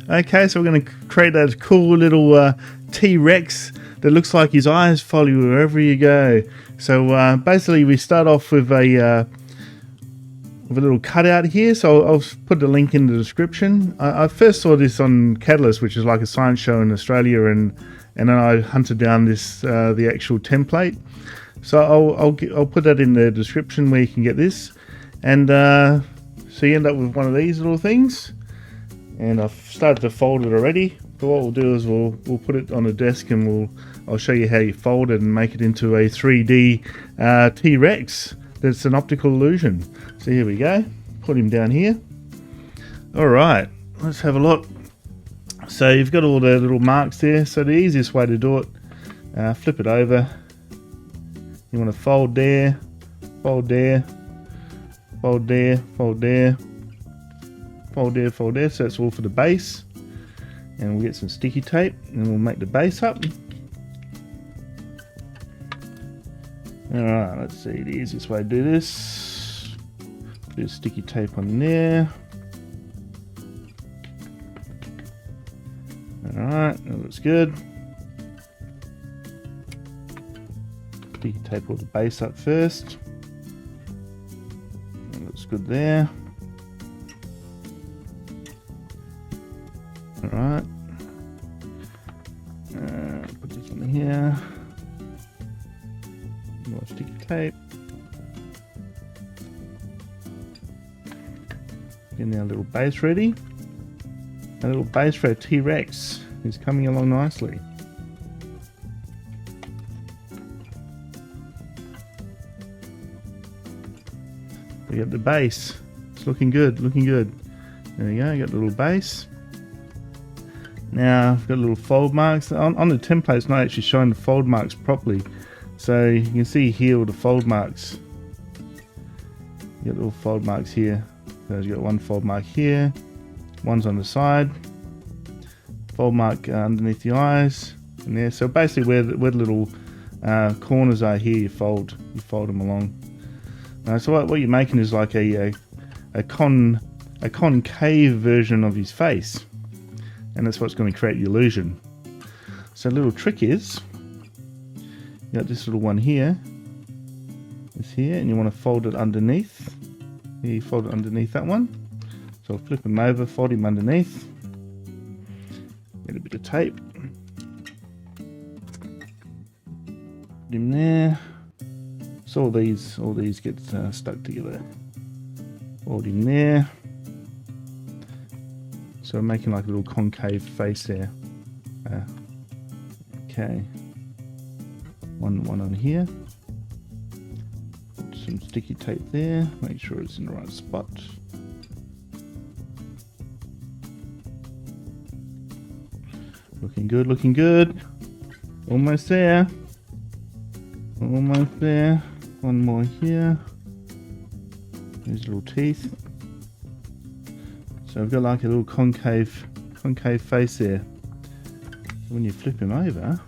Okay, so we're going to create that cool little T-Rex that looks like his eyes follow you wherever you go. So basically we start off with a little cutout here, so I'll put the link in the description. I first saw this on Catalyst, which is like a science show in Australia, and then I hunted down this the actual template. So I'll put that in the description where you can get this, and so you end up with one of these little things. And I've started to fold it already. But what we'll do is we'll put it on a desk, and I'll show you how you fold it and make it into a 3D T-Rex. That's an optical illusion. So here we go. Put him down here. All right, let's have a look. So you've got all the little marks there. So the easiest way to do it, flip it over. You want to fold there, fold there, fold there, fold there, fold there, fold there. So that's all for the base. And we'll get some sticky tape and we'll make the base up. Alright, let's see the easiest way to do this. Put sticky tape on there. Alright, that looks good. Sticky tape all the base up first. That looks good there. Alright. Put this on here. More sticky tape. Getting our little base ready. A little base for our T-Rex is coming along nicely. We got the base. It's looking good, looking good. There we go, got the little base. Now I've got little fold marks. On the template it's not actually showing the fold marks properly. So you can see here all the fold marks. You got little fold marks here. So you've got one fold mark here, one's on the side, fold mark underneath the eyes, and there. So basically where the little corners are here, you fold them along. So what you're making is like a concave version of his face, and that's what's going to create the illusion. So the little trick is, you got this little one here, it's here, and you want to fold it underneath. Here, you fold it underneath that one. So I'll flip him over, fold him underneath. Get a bit of tape. Put him there. So all these get stuck together. Fold him there. So I'm making like a little concave face there. Okay. One on here. Put some sticky tape there. Make sure it's in the right spot. Looking good, looking good. Almost there. Almost there. One more here. These little teeth. So I've got like a little concave face there. When you flip him over,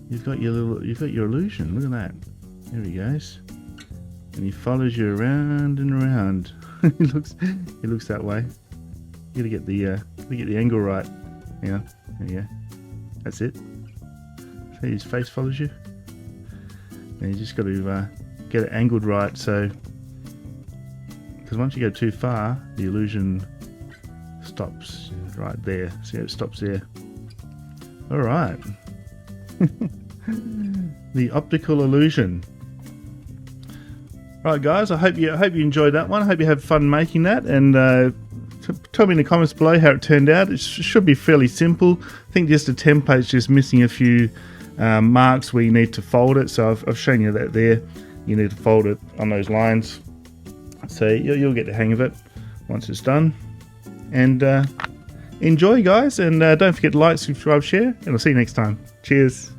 you've got your illusion. Look at that. There he goes. And he follows you around and around. he looks that way. You gotta get the angle right. Yeah, there you go. That's it. See, his face follows you. And you just got to get it angled right, so because once you go too far, the illusion stops right there. See how it stops there. All right. The optical illusion. Right, guys. I hope you enjoyed that one. I hope you had fun making that, and tell me in the comments below how it turned out. It should be fairly simple. I think just the template's just missing a few marks where you need to fold it. So I've shown you that there. You need to fold it on those lines. So you'll get the hang of it once it's done. And enjoy, guys, and don't forget to like, subscribe, share, and I'll see you next time. Cheers.